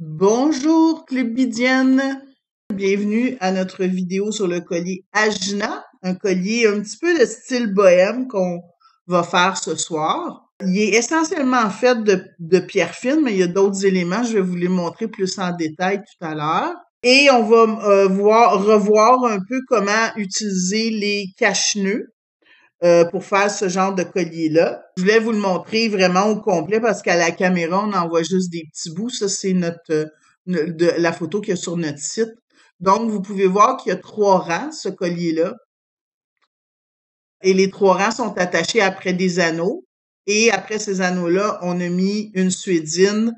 Bonjour Clubidienne, bienvenue à notre vidéo sur le collier Ajna, un collier un petit peu de style bohème qu'on va faire ce soir. Il est essentiellement fait de pierre fine, mais il y a d'autres éléments, je vais vous les montrer plus en détail tout à l'heure. Et on va revoir un peu comment utiliser les cache-nœuds pour faire ce genre de collier-là. Je voulais vous le montrer vraiment au complet parce qu'à la caméra, on en voit juste des petits bouts. Ça, c'est la photo qu'il y a sur notre site. Donc, vous pouvez voir qu'il y a 3 rangs, ce collier-là. Et les 3 rangs sont attachés après des anneaux. Et après ces anneaux-là, on a mis une suédine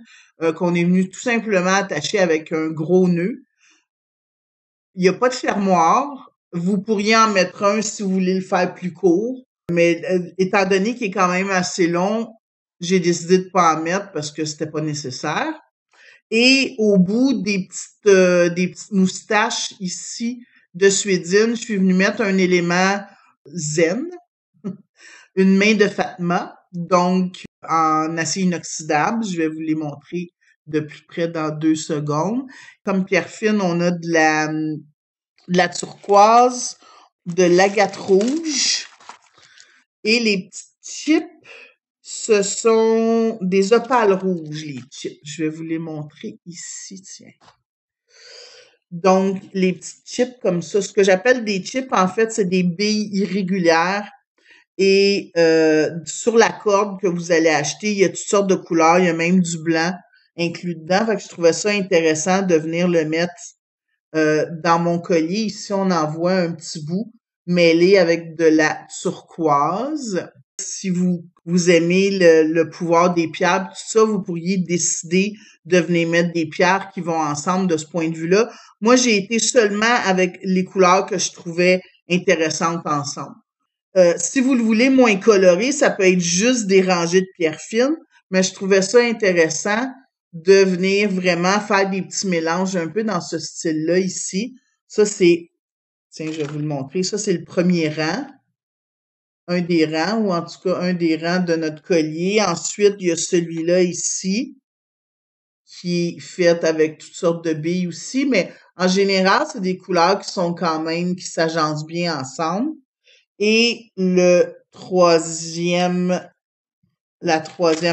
qu'on est venu tout simplement attacher avec un gros nœud. Il n'y a pas de fermoir. Vous pourriez en mettre un si vous voulez le faire plus court. Mais étant donné qu'il est quand même assez long, j'ai décidé de pas en mettre parce que c'était pas nécessaire. Et au bout des petites moustaches ici de suédine, je suis venue mettre un élément zen, une main de Fatma, donc en acier inoxydable. Je vais vous les montrer de plus près dans 2 secondes. Comme pierre fine, on a de la turquoise, de l'agate rouge et les petites chips, ce sont des opales rouges, les chips. Je vais vous les montrer ici, tiens. Donc, les petites chips comme ça, ce que j'appelle des chips, en fait, c'est des billes irrégulières. Et sur la corde que vous allez acheter, il y a toutes sortes de couleurs, il y a même du blanc inclus dedans. Fait que je trouvais ça intéressant de venir le mettre dans mon collier. Ici, on en voit un petit bout mêlé avec de la turquoise. Si vous aimez le pouvoir des pierres, tout ça, vous pourriez décider de venir mettre des pierres qui vont ensemble de ce point de vue-là. Moi, j'ai été seulement avec les couleurs que je trouvais intéressantes ensemble. Si vous le voulez moins coloré, ça peut être juste des rangées de pierres fines, mais je trouvais ça intéressant de venir vraiment faire des petits mélanges un peu dans ce style-là ici. Ça, tiens, je vais vous le montrer. Ça, c'est le premier rang. Un des rangs, ou en tout cas un des rangs de notre collier. Ensuite, il y a celui-là ici, qui est fait avec toutes sortes de billes aussi, mais en général, c'est des couleurs qui sont quand même, qui s'agencent bien ensemble. Et la troisième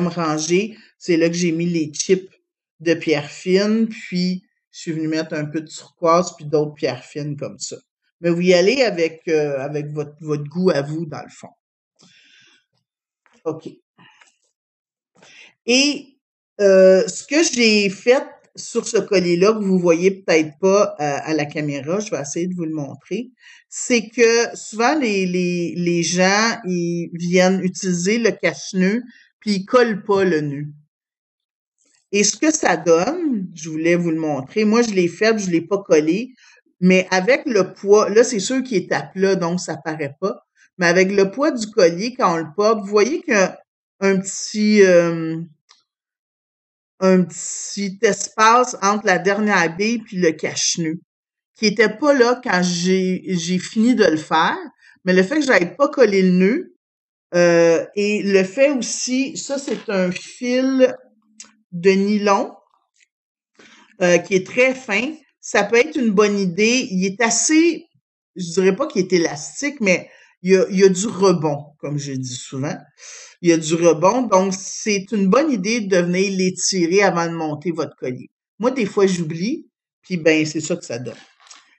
rangée, c'est là que j'ai mis les chips de pierre fine, puis je suis venue mettre un peu de turquoise, puis d'autres pierres fines comme ça. Mais vous y allez avec votre goût à vous, dans le fond. OK. Et ce que j'ai fait sur ce collier-là, que vous voyez peut-être pas à la caméra, je vais essayer de vous le montrer, c'est que souvent les gens, ils viennent utiliser le cache-nœud, puis ils collent pas le nœud. Et ce que ça donne, je voulais vous le montrer, moi je l'ai fait, je l'ai pas collé, mais avec le poids, là c'est sûr qu'il est à plat, donc ça paraît pas, mais avec le poids du collier, quand on le pop, vous voyez qu'il y a un petit espace entre la dernière bille puis le cache-nœud, qui était pas là quand j'ai fini de le faire, mais le fait que j'avais pas collé le nœud, et le fait aussi, ça c'est un fil de nylon qui est très fin, ça peut être une bonne idée. Il est assez, je dirais pas qu'il est élastique, mais il y a du rebond, comme je dis souvent. Il y a du rebond, donc c'est une bonne idée de venir l'étirer avant de monter votre collier. Moi, des fois, j'oublie, puis ben c'est ça que ça donne.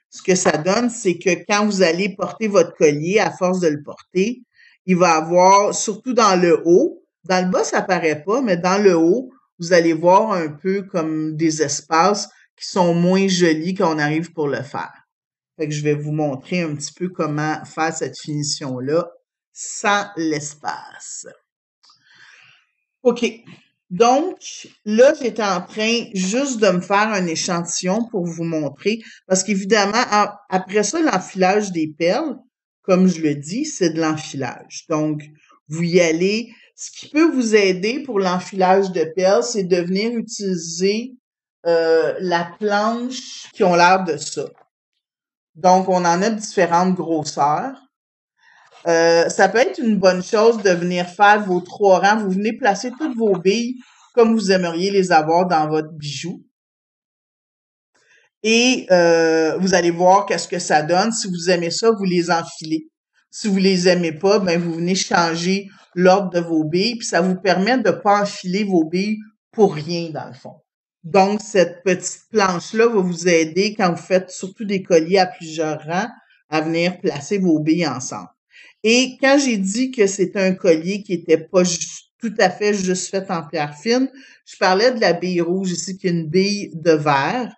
Ce que ça donne, c'est que quand vous allez porter votre collier, à force de le porter, il va avoir, surtout dans le haut, dans le bas, ça paraît pas, mais dans le haut, vous allez voir un peu comme des espaces qui sont moins jolis quand on arrive pour le faire. Fait que je vais vous montrer un petit peu comment faire cette finition-là sans l'espace. OK. Donc, là, j'étais en train juste de me faire un échantillon pour vous montrer, parce qu'évidemment, après ça, l'enfilage des perles, comme je le dis, c'est de l'enfilage. Donc, vous y allez. Ce qui peut vous aider pour l'enfilage de perles, c'est de venir utiliser la planche qui ont l'air de ça. Donc, on en a différentes grosseurs. Ça peut être une bonne chose de venir faire vos 3 rangs. Vous venez placer toutes vos billes comme vous aimeriez les avoir dans votre bijou. et vous allez voir qu'est-ce que ça donne. Si vous aimez ça, vous les enfilez. Si vous les aimez pas, ben vous venez changer l'ordre de vos billes, puis ça vous permet de pas enfiler vos billes pour rien dans le fond. Donc, cette petite planche-là va vous aider quand vous faites surtout des colliers à plusieurs rangs à venir placer vos billes ensemble. Et quand j'ai dit que c'était un collier qui était pas tout à fait juste fait en pierre fine, je parlais de la bille rouge ici, qui est une bille de verre.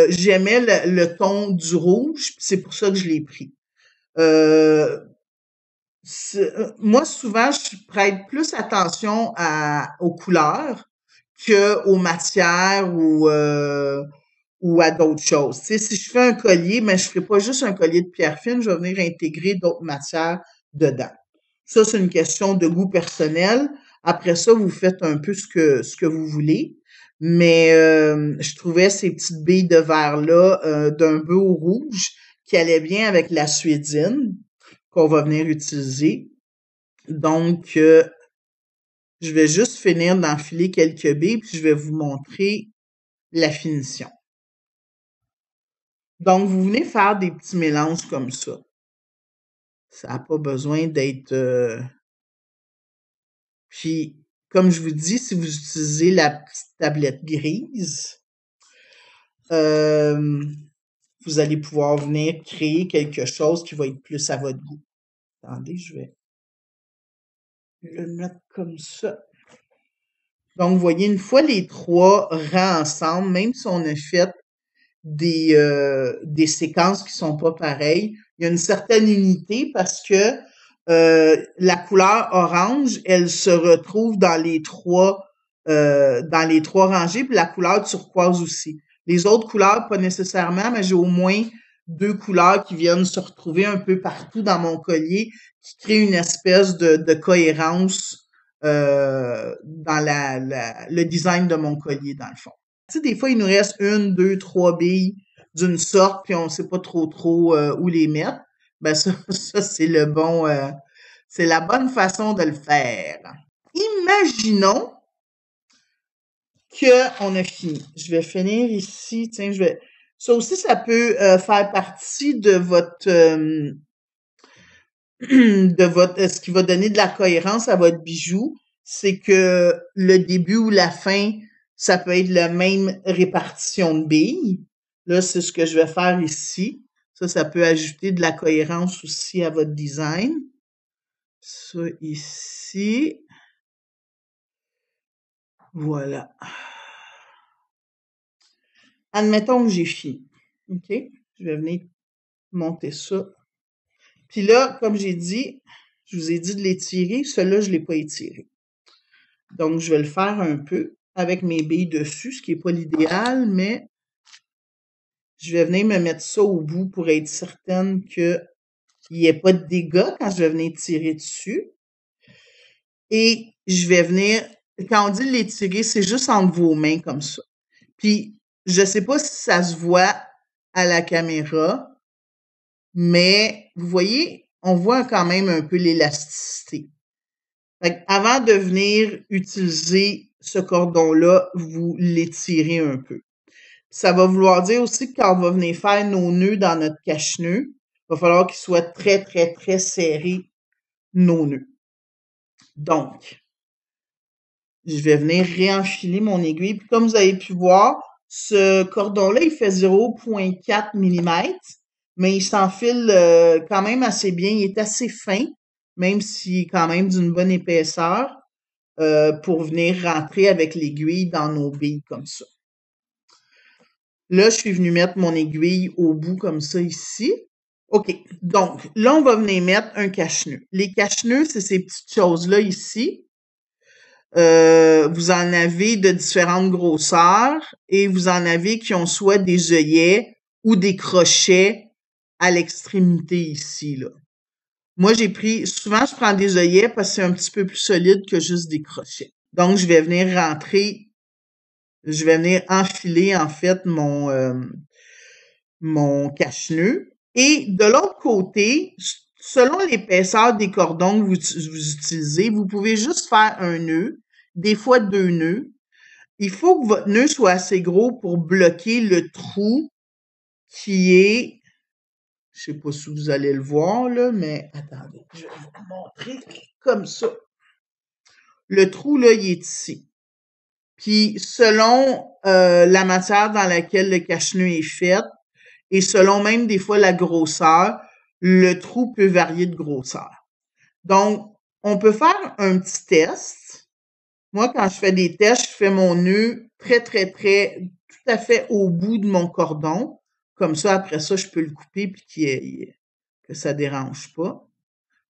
J'aimais le ton du rouge, c'est pour ça que je l'ai pris. Moi, souvent, je prête plus attention aux couleurs que aux matières ou à d'autres choses. Tu sais, si je fais un collier, mais je ferai pas juste un collier de pierre fine, je vais venir intégrer d'autres matières dedans. Ça, c'est une question de goût personnel. Après ça, vous faites un peu ce que vous voulez. Mais je trouvais ces petites billes de verre-là d'un beau rouge qui allaient bien avec la suédine qu'on va venir utiliser. Donc, je vais juste finir d'enfiler quelques billes, puis je vais vous montrer la finition. Donc, vous venez faire des petits mélanges comme ça. Ça n'a pas besoin d'être... Puis, comme je vous dis, si vous utilisez la petite tablette grise, vous allez pouvoir venir créer quelque chose qui va être plus à votre goût. Attendez, je vais le mettre comme ça. Donc, vous voyez, une fois les trois rangs ensemble, même si on a fait des séquences qui sont pas pareilles, il y a une certaine unité parce que la couleur orange, elle se retrouve dans les trois rangées, puis la couleur turquoise aussi. Les autres couleurs, pas nécessairement, mais j'ai au moins deux couleurs qui viennent se retrouver un peu partout dans mon collier, qui créent une espèce de cohérence dans le design de mon collier, dans le fond. Tu sais, des fois, il nous reste une, deux, trois billes d'une sorte, puis on sait pas trop où les mettre. Ben ça c'est c'est la bonne façon de le faire. Imaginons que on a fini. Je vais finir ici. Tiens, ça aussi, ça peut faire partie de votre ce qui va donner de la cohérence à votre bijou, c'est que le début ou la fin, ça peut être la même répartition de billes. Là, c'est ce que je vais faire ici. Ça peut ajouter de la cohérence aussi à votre design. Ça ici. Voilà. Admettons que j'ai fini. OK? Je vais venir monter ça. Puis là, comme j'ai dit, je vous ai dit de l'étirer. Celui-là, je l'ai pas étiré. Donc, je vais le faire un peu avec mes billes dessus, ce qui est pas l'idéal, mais je vais venir me mettre ça au bout pour être certaine qu'il n'y ait pas de dégâts quand je vais venir tirer dessus. Et je vais venir, quand on dit l'étirer, c'est juste entre vos mains comme ça. Puis, je sais pas si ça se voit à la caméra, mais vous voyez, on voit quand même un peu l'élasticité. Avant de venir utiliser ce cordon-là, vous l'étirez un peu. Ça va vouloir dire aussi que quand on va venir faire nos nœuds dans notre cache-nœud, il va falloir qu'ils soient très, très, très serrés, nos nœuds. Donc, je vais venir réenfiler mon aiguille. Puis comme vous avez pu voir, ce cordon-là, il fait 0,4 mm, mais il s'enfile quand même assez bien. Il est assez fin, même s'il est quand même d'une bonne épaisseur, pour venir rentrer avec l'aiguille dans nos billes comme ça. Là, je suis venue mettre mon aiguille au bout comme ça ici. OK. Donc, là, on va venir mettre un cache-nœud. Les cache-nœuds, c'est ces petites choses-là ici. Vous en avez de différentes grosseurs et vous en avez qui ont soit des œillets ou des crochets à l'extrémité ici, là. Moi, souvent, je prends des œillets parce que c'est un petit peu plus solide que juste des crochets. Donc, je vais venir enfiler, en fait, mon cache-nœud. Et de l'autre côté, selon l'épaisseur des cordons que vous utilisez, vous pouvez juste faire un nœud, des fois deux nœuds. Il faut que votre nœud soit assez gros pour bloquer le trou qui est, je sais pas si vous allez le voir, là, mais attendez, je vais vous montrer comme ça. Le trou, là, il est ici. Puis, selon la matière dans laquelle le cache-nœud est fait, et selon même des fois la grosseur, le trou peut varier de grosseur. Donc, on peut faire un petit test. Moi, quand je fais des tests, je fais mon nœud très, très, très, tout à fait au bout de mon cordon. Comme ça, après ça, je peux le couper puis que ça dérange pas.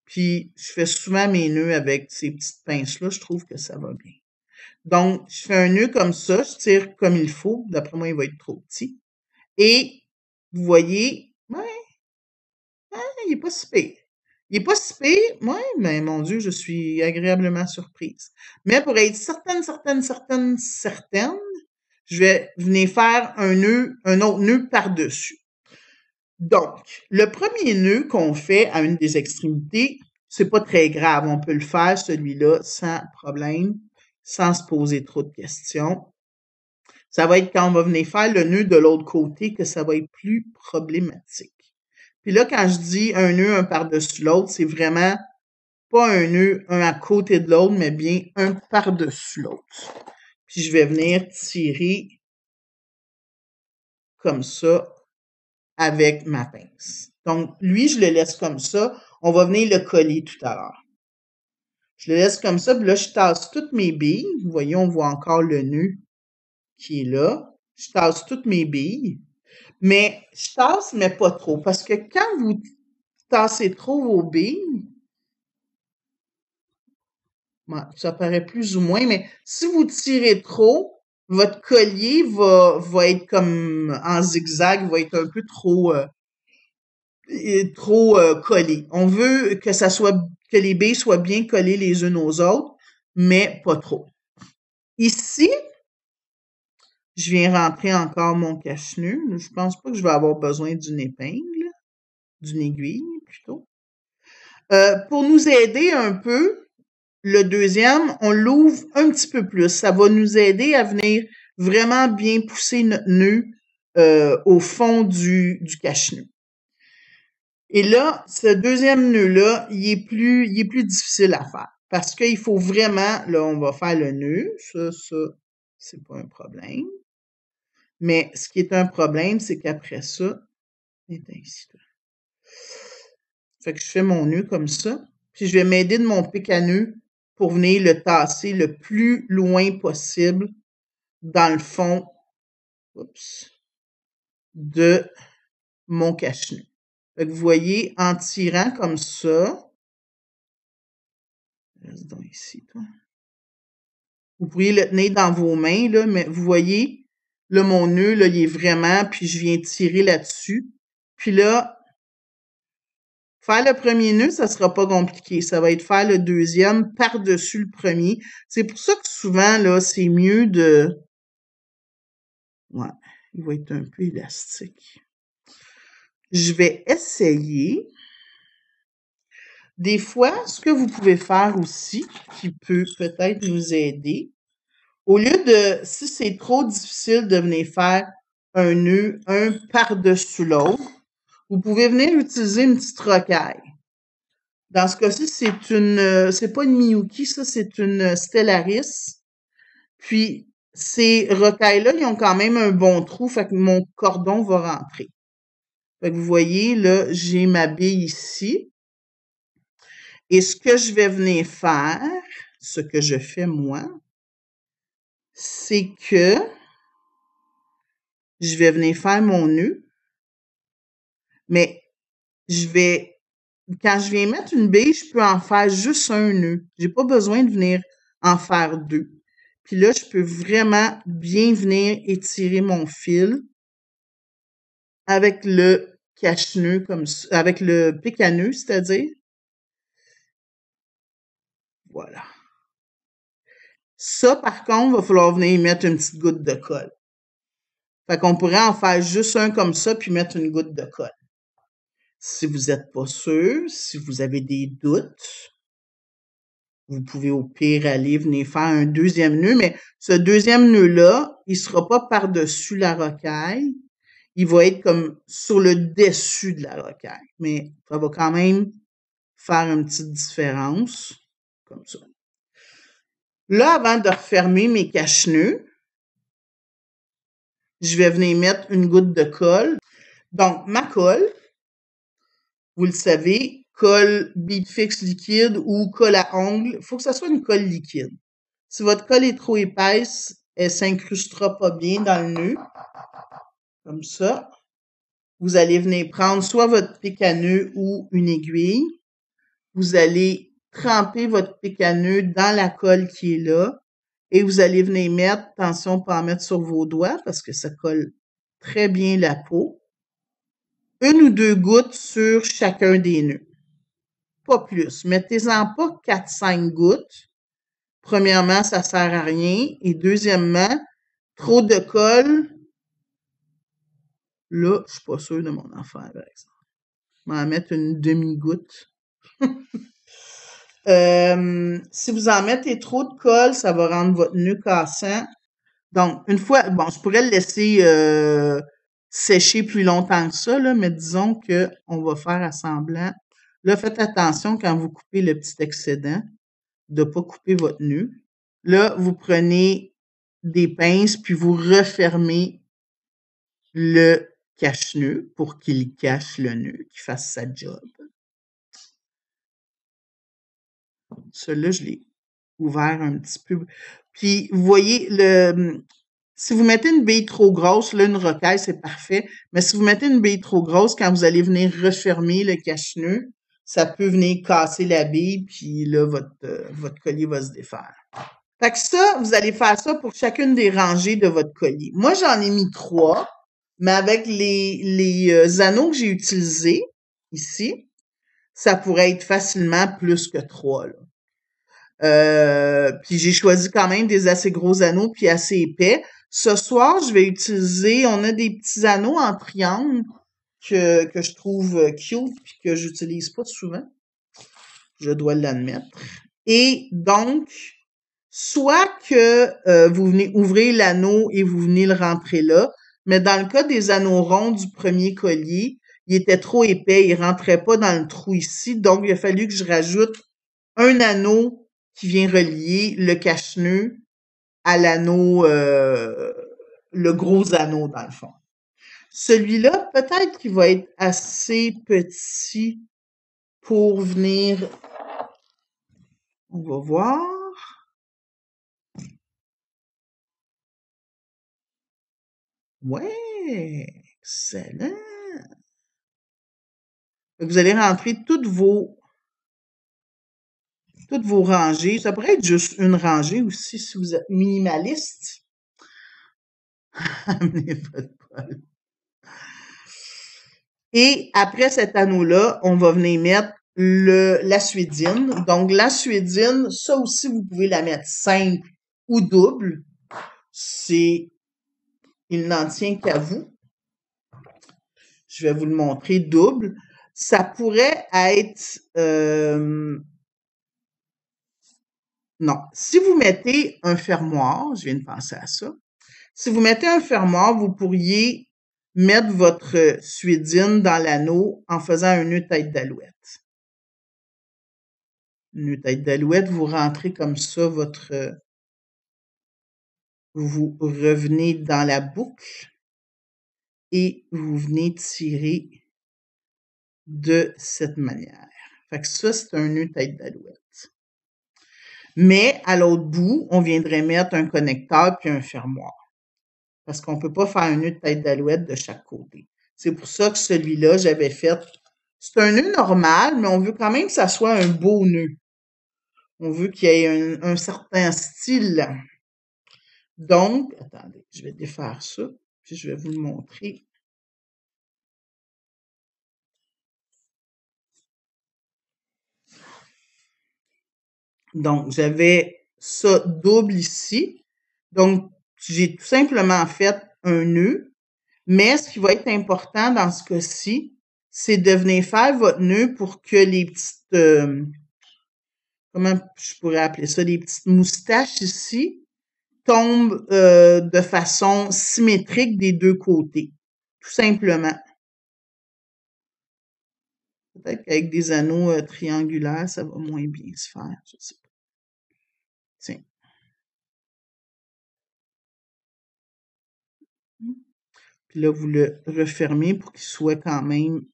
Puis, je fais souvent mes nœuds avec ces petites pinces-là. Je trouve que ça va bien. Donc, je fais un nœud comme ça. Je tire comme il faut. D'après moi, il va être trop petit. Et, vous voyez, ouais, il est pas si pire. Il est pas si pire, ouais, mais mon Dieu, je suis agréablement surprise. Mais pour être certaine, je vais venir faire un autre nœud par-dessus. Donc, le premier nœud qu'on fait à une des extrémités, c'est pas très grave. On peut le faire, celui-là, sans problème, sans se poser trop de questions. Ça va être quand on va venir faire le nœud de l'autre côté que ça va être plus problématique. Puis là, quand je dis un nœud un par-dessus l'autre, c'est vraiment pas un nœud un à côté de l'autre, mais bien un par-dessus l'autre. Puis je vais venir tirer comme ça avec ma pince. Donc, lui, je le laisse comme ça. On va venir le coller tout à l'heure. Je le laisse comme ça, puis là, je tasse toutes mes billes. Vous voyez, on voit encore le nœud qui est là. Je tasse toutes mes billes. Mais je tasse, mais pas trop. Parce que quand vous tassez trop vos billes, ça paraît plus ou moins, mais si vous tirez trop, votre collier va être comme en zigzag, va être un peu trop collé. On veut que que les billes soient bien collées les unes aux autres, mais pas trop. Ici, je viens rentrer encore mon cache-nœud. Je pense pas que je vais avoir besoin d'une épingle, d'une aiguille plutôt. Pour nous aider un peu, le deuxième, on l'ouvre un petit peu plus. Ça va nous aider à venir vraiment bien pousser notre nœud au fond du cache-nœud. Et là, ce deuxième nœud-là, il est plus difficile à faire. Parce qu'il faut vraiment, là, on va faire le nœud. Ça, c'est pas un problème. Mais ce qui est un problème, c'est qu'après ça, ici, fait que je fais mon nœud comme ça. Puis je vais m'aider de mon pic à nœud pour venir le tasser le plus loin possible dans le fond de mon cache-nœud. Fait que vous voyez, en tirant comme ça, reste donc ici, toi. Vous pourriez le tenir dans vos mains, là, mais vous voyez, là, mon nœud, là, il est vraiment, puis je viens tirer là-dessus. Puis là, faire le premier nœud, ça sera pas compliqué. Ça va être faire le deuxième par-dessus le premier. C'est pour ça que souvent, là, c'est mieux de... Ouais, il va être un peu élastique. Je vais essayer. Des fois, ce que vous pouvez faire aussi, qui peut peut-être nous aider, au lieu de, si c'est trop difficile de venir faire un nœud, un par-dessus l'autre, vous pouvez venir utiliser une petite rocaille. Dans ce cas-ci, c'est pas une Miyuki, ça, c'est une Stellaris. Puis, ces rocailles-là, ils ont quand même un bon trou, fait que mon cordon va rentrer. Fait que vous voyez, là, j'ai ma bille ici. Et ce que je vais venir faire, ce que je fais moi, c'est que je vais venir faire mon nœud, mais quand je viens mettre une bille, je peux en faire juste un nœud. J'ai pas besoin de venir en faire deux. Puis là, je peux vraiment bien venir étirer mon fil avec le cache-nœud comme ça, avec le pic à nœud, c'est-à-dire. Voilà. Ça, par contre, il va falloir venir y mettre une petite goutte de colle. Fait qu'on pourrait en faire juste un comme ça, puis mettre une goutte de colle. Si vous n'êtes pas sûr, si vous avez des doutes, vous pouvez au pire aller venir faire un deuxième nœud, mais ce deuxième nœud-là, il sera pas par-dessus la rocaille, il va être comme sur le dessus de la rocaille. Mais ça va quand même faire une petite différence, comme ça. Là, avant de refermer mes cache-nœuds, je vais venir mettre une goutte de colle. Donc, ma colle, vous le savez, colle Beadfix liquide ou colle à ongles, il faut que ça soit une colle liquide. Si votre colle est trop épaisse, elle s'incrustera pas bien dans le nœud. Comme ça. Vous allez venir prendre soit votre pic à nœud ou une aiguille. Vous allez tremper votre pic à nœud dans la colle qui est là. Et vous allez venir mettre, attention, pas en mettre sur vos doigts parce que ça colle très bien la peau. Une ou deux gouttes sur chacun des nœuds. Pas plus. Mettez-en pas 4-5 gouttes. Premièrement, ça sert à rien. Et deuxièmement, trop de colle. Là, je suis pas sûre de mon affaire, par exemple. Je vais en mettre une demi-goutte. Si vous en mettez trop de colle, ça va rendre votre nœud cassant. Donc, une fois, bon, je pourrais le laisser sécher plus longtemps que ça, là, mais disons que on va faire à semblant. Là, faites attention quand vous coupez le petit excédent, de pas couper votre nœud. Là, vous prenez des pinces, puis vous refermez le cache-nœud pour qu'il cache le nœud, qu'il fasse sa job. Celui-là, je l'ai ouvert un petit peu. Puis, vous voyez, si vous mettez une bille trop grosse, là, une rocaille, c'est parfait. Mais si vous mettez une bille trop grosse, quand vous allez venir refermer le cache-nœud, ça peut venir casser la bille, puis là, votre collier va se défaire. Fait que ça, vous allez faire ça pour chacune des rangées de votre collier. Moi, j'en ai mis 3, mais avec les anneaux que j'ai utilisés ici, ça pourrait être facilement plus que 3, là. Puis j'ai choisi quand même des assez gros anneaux puis assez épais. Ce soir, je vais utiliser, on a des petits anneaux en triangle que je trouve cute puis que j'utilise pas souvent. Je dois l'admettre. Et donc, soit que vous venez ouvrir l'anneau et vous venez le rentrer là, mais dans le cas des anneaux ronds du premier collier, il était trop épais, il rentrait pas dans le trou ici, donc il a fallu que je rajoute un anneau qui vient relier le cache-nœud à l'anneau, le gros anneau dans le fond. Celui-là, peut-être qu'il va être assez petit pour venir, on va voir. Ouais, excellent. Vous allez rentrer toutes vos rangées. Ça pourrait être juste une rangée aussi si vous êtes minimaliste. Amenez votre bol. Et après cet anneau-là, on va venir mettre la suédine. Donc, la suédine, ça aussi, vous pouvez la mettre simple ou double. Il n'en tient qu'à vous. Je vais vous le montrer double. Ça pourrait être, non. Si vous mettez un fermoir, je viens de penser à ça. Si vous mettez un fermoir, vous pourriez mettre votre suédine dans l'anneau en faisant un nœud tête d'alouette. Nœud tête d'alouette, vous rentrez comme ça vous revenez dans la boucle et vous venez tirer de cette manière. Fait que ça, c'est un nœud tête d'alouette. Mais à l'autre bout, on viendrait mettre un connecteur puis un fermoir. Parce qu'on peut pas faire un nœud de tête d'alouette de chaque côté. C'est pour ça que celui-là, j'avais fait. C'est un nœud normal, mais on veut quand même que ça soit un beau nœud. On veut qu'il y ait un certain style. Donc, attendez, je vais défaire ça, puis je vais vous le montrer. Donc, j'avais ça double ici. Donc, j'ai tout simplement fait un nœud. Mais ce qui va être important dans ce cas-ci, c'est de venir faire votre nœud pour que les petites, comment je pourrais appeler ça, les petites moustaches ici tombent de façon symétrique des deux côtés. tout simplement. Peut-être qu'avec des anneaux triangulaires, ça va moins bien se faire, je sais pas. Tiens. Puis là, vous le refermez pour qu'il soit quand même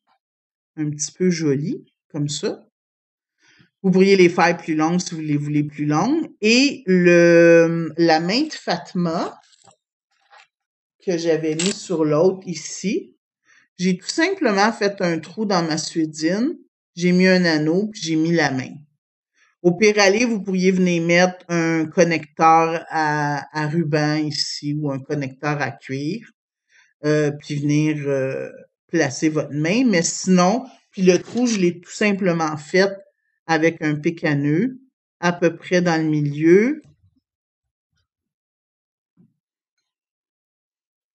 un petit peu joli, comme ça. Vous pourriez les faire plus longues si vous les voulez plus longues. Et la main de Fatma que j'avais mis sur l'autre ici, j'ai tout simplement fait un trou dans ma suédine, j'ai mis un anneau, puis j'ai mis la main. Au pire aller, vous pourriez venir mettre un connecteur à ruban ici ou un connecteur à cuir, puis venir placer votre main. Mais sinon, puis le trou, je l'ai tout simplement fait avec un pic à nœud, à peu près dans le milieu.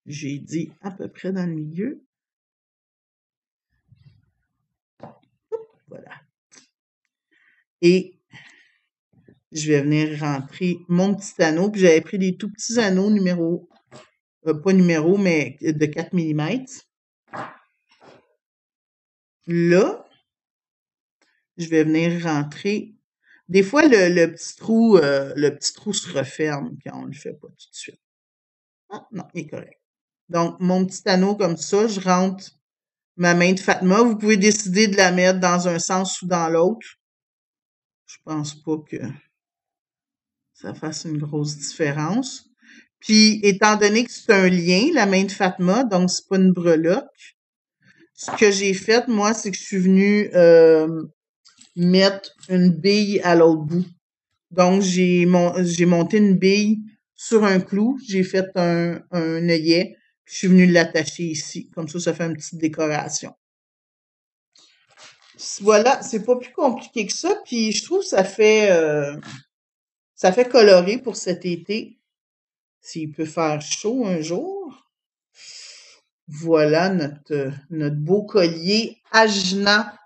J'ai dit à peu près dans le milieu. Voilà. Et je vais venir rentrer mon petit anneau. Puis j'avais pris des tout petits anneaux numéro, pas numéro, mais de 4 mm. Là, je vais venir rentrer. Des fois, le petit trou se referme quand on le fait pas tout de suite. Ah, non, il est correct. Donc, mon petit anneau comme ça, je rentre ma main de Fatma. Vous pouvez décider de la mettre dans un sens ou dans l'autre. Je pense pas que ça fasse une grosse différence. Puis, étant donné que c'est un lien, la main de Fatma, donc c'est pas une breloque, ce que j'ai fait, moi, c'est que je suis venue mettre une bille à l'autre bout. Donc, j'ai monté une bille sur un clou, j'ai fait un œillet, puis je suis venue l'attacher ici. Comme ça fait une petite décoration. Voilà, c'est pas plus compliqué que ça, puis je trouve que ça fait coloré pour cet été. S'il peut faire chaud un jour. Voilà notre beau collier Ajna